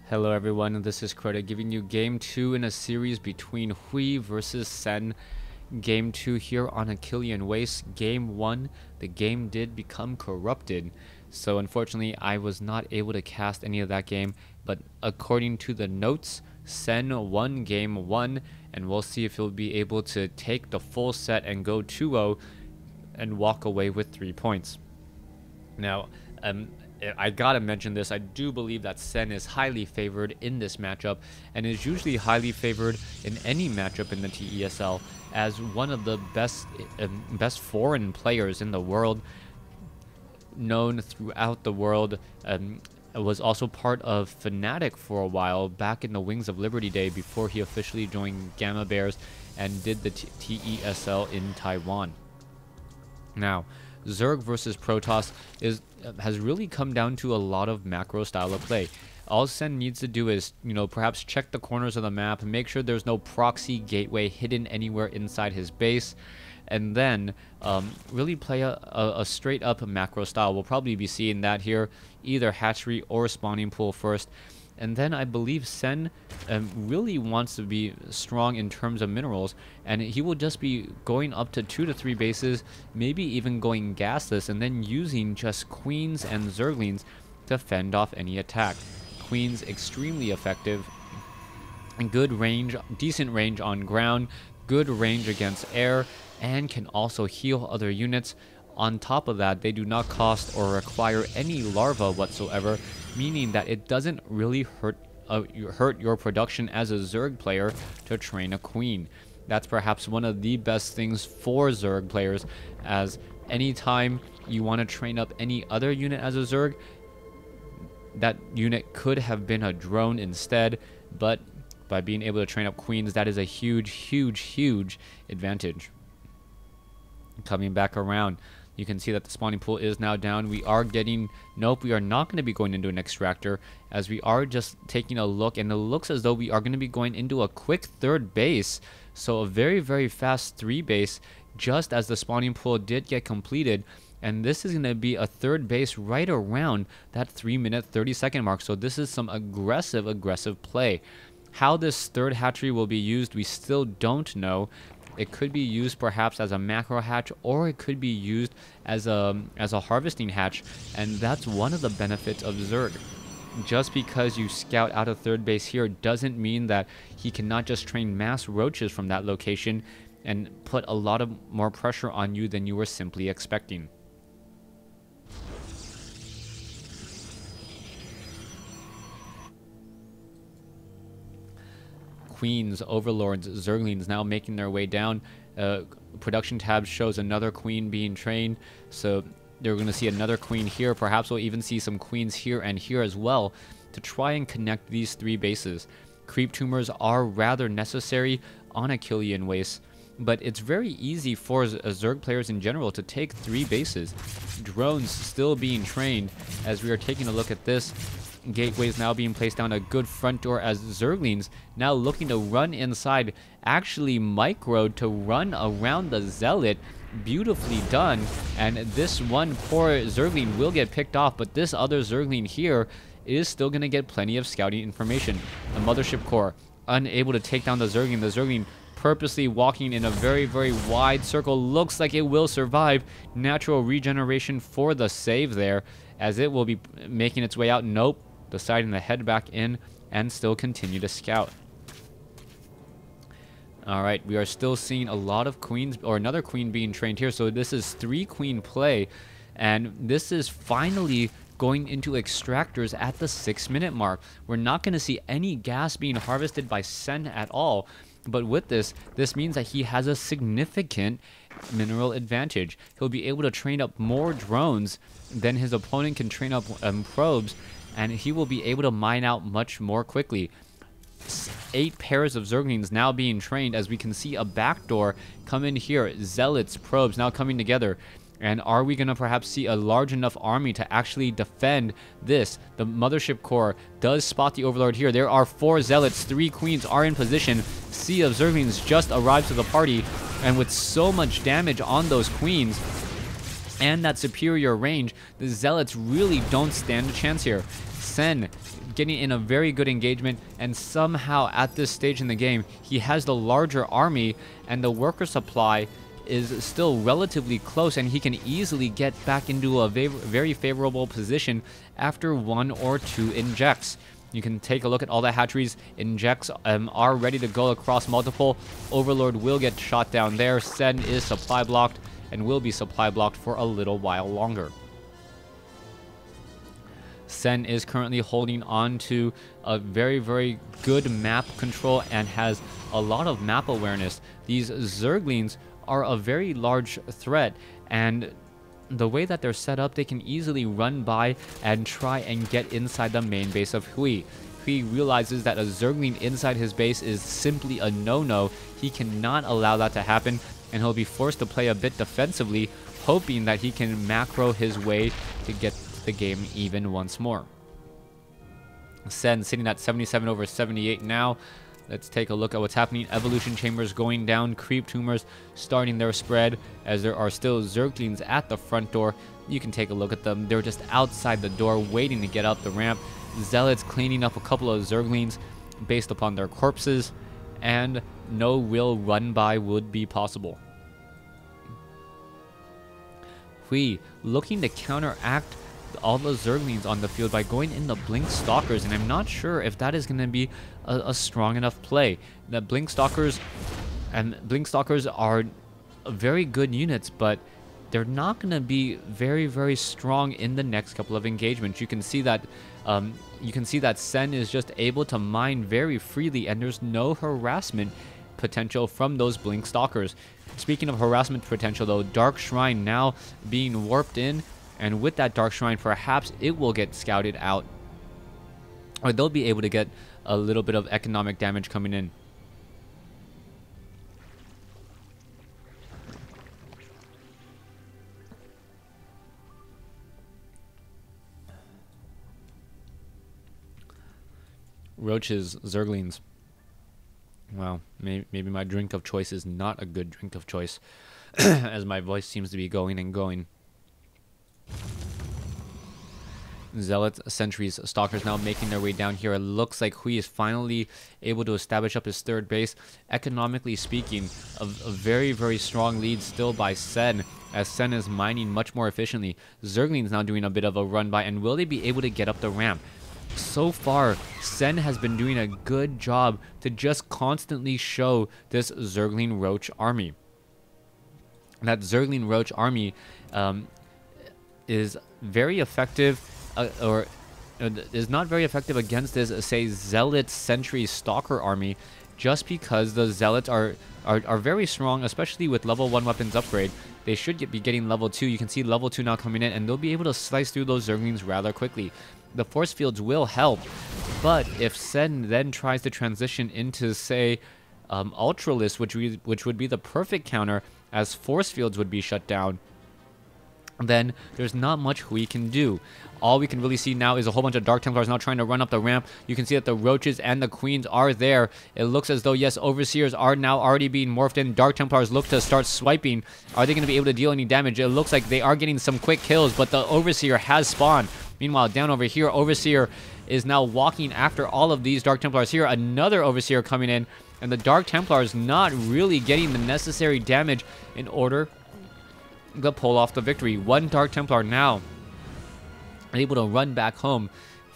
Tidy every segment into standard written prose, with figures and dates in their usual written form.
Hello everyone, this is Crota giving you Game 2 in a series between Hui versus Sen. Game 2 here on Achillean Waste. Game 1, the game did become corrupted. So unfortunately, I was not able to cast any of that game. But according to the notes, Sen won Game 1. And we'll see if he'll be able to take the full set and go 2-0 and walk away with 3 points. Now, I gotta mention this. I do believe that Sen is highly favored in this matchup and is usually highly favored in any matchup in the TESL as one of the best foreign players in the world, known throughout the world. Was also part of Fnatic for a while back in the Wings of Liberty day before he officially joined Gamma Bears and did the TESL in Taiwan. Now, Zerg versus Protoss has really come down to a lot of macro style of play. All Sen needs to do is, perhaps check the corners of the map, make sure there's no proxy gateway hidden anywhere inside his base, and then really play a straight up macro style. We'll probably be seeing that here, either hatchery or spawning pool first. And then I believe Sen really wants to be strong in terms of minerals, and he will just be going up to 2 to 3 bases, maybe even going gasless, and then using just queens and zerglings to fend off any attack. Queens extremely effective, and good range, decent range on ground, good range against air, and can also heal other units. On top of that, they do not cost or require any larva whatsoever, meaning that it doesn't really hurt your production as a Zerg player to train a queen. That's perhaps one of the best things for Zerg players, as anytime you want to train up any other unit as a Zerg, that unit could have been a drone instead, but by being able to train up queens, that is a huge advantage. Coming back around, you can see that the spawning pool is now down. We are getting... Nope, we are not going to be going into an extractor, as we are just taking a look, and it looks as though we are going to be going into a quick third base. So a very fast 3 base, just as the spawning pool did get completed. And this is going to be a third base right around that 3-minute 30-second mark. So this is some aggressive play. How this third hatchery will be used, we still don't know. It could be used perhaps as a macro hatch, or it could be used as a harvesting hatch, and that's one of the benefits of Zerg. Just because you scout out of third base here doesn't mean that he cannot just train mass roaches from that location and put a lot of more pressure on you than you were simply expecting. Queens, overlords, zerglings now making their way down. Production tab shows another queen being trained, so they're going to see another queen here. Perhaps we'll even see some queens here and here as well to try and connect these 3 bases. Creep tumors are rather necessary on Achillean Waste, but it's very easy for Zerg players in general to take 3 bases. Drones still being trained, as we are taking a look at this. Gateways now being placed down a good front door, as Zerglings now looking to run inside, actually microed to run around the Zealot. Beautifully done, and this one poor Zergling will get picked off, but this other Zergling here is still going to get plenty of scouting information. The Mothership Core unable to take down the Zergling purposely walking in a very wide circle. Looks like it will survive. Natural regeneration for the save there, as it will be making its way out. Nope. Deciding to head back in and still continue to scout. Alright, we are still seeing a lot of queens, or another queen being trained here. So this is 3 queen play, and this is finally going into extractors at the 6-minute mark. We're not going to see any gas being harvested by Sen at all. But with this means that he has a significant mineral advantage. He'll be able to train up more drones than his opponent can train up probes, and he will be able to mine out much more quickly. 8 pairs of Zerglings now being trained, as we can see a backdoor come in here. Zealots, probes now coming together. And are we going to perhaps see a large enough army to actually defend this? The Mothership Core does spot the Overlord here. There are 4 Zealots, 3 Queens are in position. Sea of Zerglings just arrived to the party, and with so much damage on those Queens, and that superior range, the Zealots really don't stand a chance here. Sen getting in a very good engagement, and somehow at this stage in the game, he has the larger army, and the worker supply is still relatively close, and he can easily get back into a very favorable position after 1 or 2 injects. You can take a look at all the hatcheries. Injects are ready to go across multiple. Overlord will get shot down there. Sen is supply blocked and will be supply blocked for a little while longer. Sen is currently holding on to a very good map control and has a lot of map awareness. These Zerglings are a very large threat, and the way that they're set up, they can easily run by and try and get inside the main base of Hui. Hui realizes that a Zergling inside his base is simply a no-no. He cannot allow that to happen, and he'll be forced to play a bit defensively, hoping that he can macro his way to get the game even once more. Sen sitting at 77 over 78 now. Let's take a look at what's happening. Evolution chambers going down. Creep tumors starting their spread, as there are still Zerglings at the front door. You can take a look at them. They're just outside the door waiting to get up the ramp. Zealots cleaning up a couple of Zerglings based upon their corpses, and no real run by would be possible. Hui looking to counteract all the Zerglings on the field by going in the Blink Stalkers, and I'm not sure if that is going to be a strong enough play. The Blink Stalkers are very good units, but they're not going to be very strong in the next couple of engagements. You can see that Sen is just able to mine very freely, and there's no harassment potential from those Blink Stalkers. Speaking of harassment potential though, Dark Shrine now being warped in, and with that Dark Shrine, perhaps it will get scouted out, or they'll be able to get a little bit of economic damage coming in. Roaches, Zerglings. Wow, maybe my drink of choice is not a good drink of choice, as my voice seems to be going and going. Zealots, Sentries, Stalkers now making their way down here. It looks like Hui is finally able to establish up his third base. Economically speaking, a very strong lead still by Sen, as Sen is mining much more efficiently. Zergling's now doing a bit of a run by, and will they be able to get up the ramp? So far, Sen has been doing a good job to just constantly show this Zergling Roach army. That Zergling Roach army is very effective, or is not very effective against this, say, Zealot Sentry Stalker army, just because the Zealots are very strong, especially with level 1 weapons upgrade. They should be getting level 2. You can see level 2 now coming in, and they'll be able to slice through those Zerglings rather quickly. The force fields will help, but if Sen then tries to transition into, say, Ultralisk, which would be the perfect counter, as force fields would be shut down, then there's not much we can do. All we can really see now is a whole bunch of Dark Templars now trying to run up the ramp. You can see that the Roaches and the Queens are there. It looks as though, yes, Overseers are now already being morphed in. Dark Templars look to start swiping. Are they going to be able to deal any damage? It looks like they are getting some quick kills, but the Overseer has spawned. Meanwhile, down over here, Overseer is now walking after all of these Dark Templars here. Another Overseer coming in, and the Dark Templars not really getting the necessary damage in order to pull off the victory. One Dark Templar now able to run back home.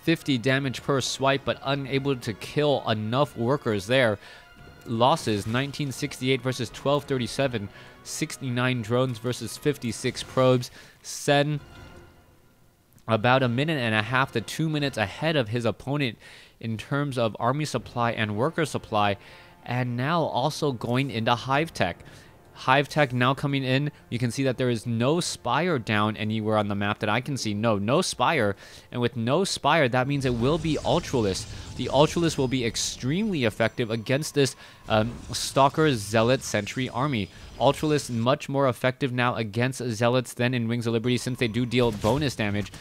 50 damage per swipe, but unable to kill enough workers there. Losses, 1968 versus 1237. 69 drones versus 56 probes. Sen about a minute and a half to 2 minutes ahead of his opponent in terms of army supply and worker supply, and now also going into Hive Tech. Hive Tech now coming in. You can see that there is no Spire down anywhere on the map that I can see. No Spire. And with no Spire, that means it will be Ultralisk. The Ultralisk will be extremely effective against this Stalker Zealot Sentry army. Ultralisk much more effective now against Zealots than in Wings of Liberty, since they do deal bonus damage.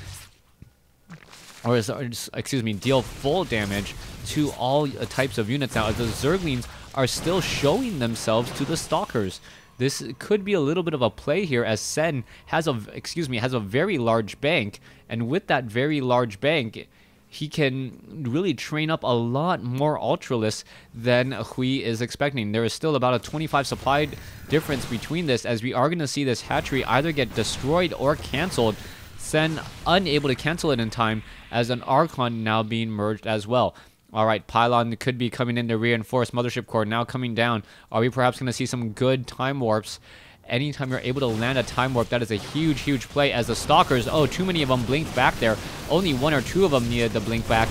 Or excuse me, deal full damage to all types of units now, as the Zerglings are still showing themselves to the Stalkers. This could be a little bit of a play here, as Sen has a very large bank, and with that very large bank, he can really train up a lot more Ultralists than Hui is expecting. There is still about a 25 supply difference between this, as we are going to see this hatchery either get destroyed or canceled. Sen unable to cancel it in time, as an Archon now being merged as well. Alright, Pylon could be coming in to reinforce. Mothership Core now coming down. Are we perhaps going to see some good time warps? Anytime you're able to land a time warp, that is a huge, huge play, as the Stalkers, oh, too many of them blinked back there. Only 1 or 2 of them needed to blink back,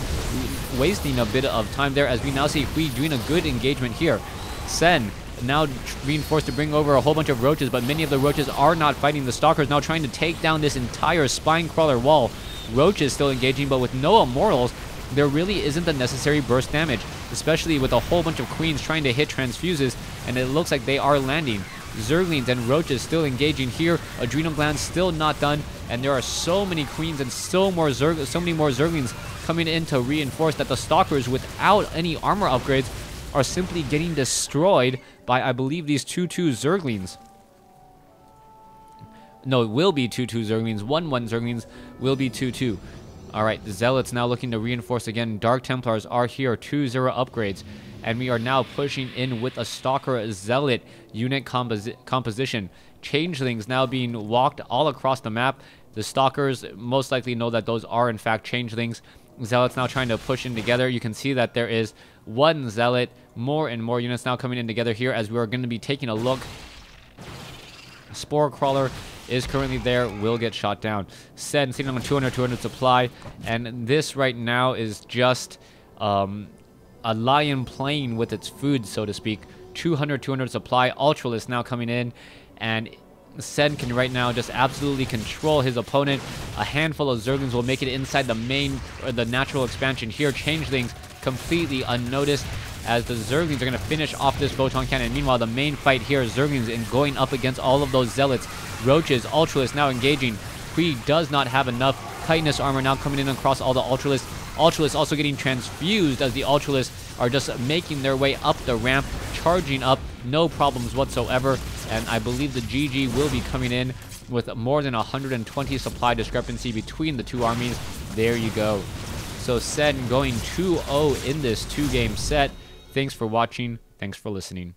wasting a bit of time there, as we now see Hui doing a good engagement here. Sen now being forced to bring over a whole bunch of roaches, but many of the roaches are not fighting the Stalkers, now trying to take down this entire spine crawler wall. Roaches still engaging, but with no immortals, there really isn't the necessary burst damage, especially with a whole bunch of queens trying to hit transfuses, and it looks like they are landing. Zerglings and roaches still engaging here. Adrenal glands still not done, and there are so many queens and so many more Zerglings coming in to reinforce that the Stalkers, without any armor upgrades, are simply getting destroyed by, I believe, these 2/2 Zerglings. No, it will be 2/2 Zerglings. 1/1 Zerglings will be 2/2. Alright, the Zealots now looking to reinforce again. Dark Templars are here, 2-0 upgrades. And we are now pushing in with a Stalker Zealot unit composition. Changelings now being walked all across the map. The Stalkers most likely know that those are in fact Changelings. Zealots now trying to push in together. You can see that there is 1 Zealot. More and more units now coming in together here, as we are going to be taking a look. Spore Crawler is currently there, will get shot down. Sen sitting on 200 supply, and this right now is just a lion playing with its food, so to speak. 200 supply. Ultralisk now coming in, and Sen can right now just absolutely control his opponent. A handful of Zerglings will make it inside the main, or the natural expansion here. Changelings completely unnoticed, as the Zerglings are going to finish off this Photon Cannon. Meanwhile, the main fight here, Zerglings and going up against all of those Zealots. Roaches, Ultralisk now engaging. Hui does not have enough. Chitinous armor now coming in across all the Ultralisk. Ultralisk also getting transfused, as the Ultralisk are just making their way up the ramp, charging up, no problems whatsoever. And I believe the GG will be coming in with more than 120 supply discrepancy between the two armies. There you go. So Sen going 2-0 in this 2-game set. Thanks for watching. Thanks for listening.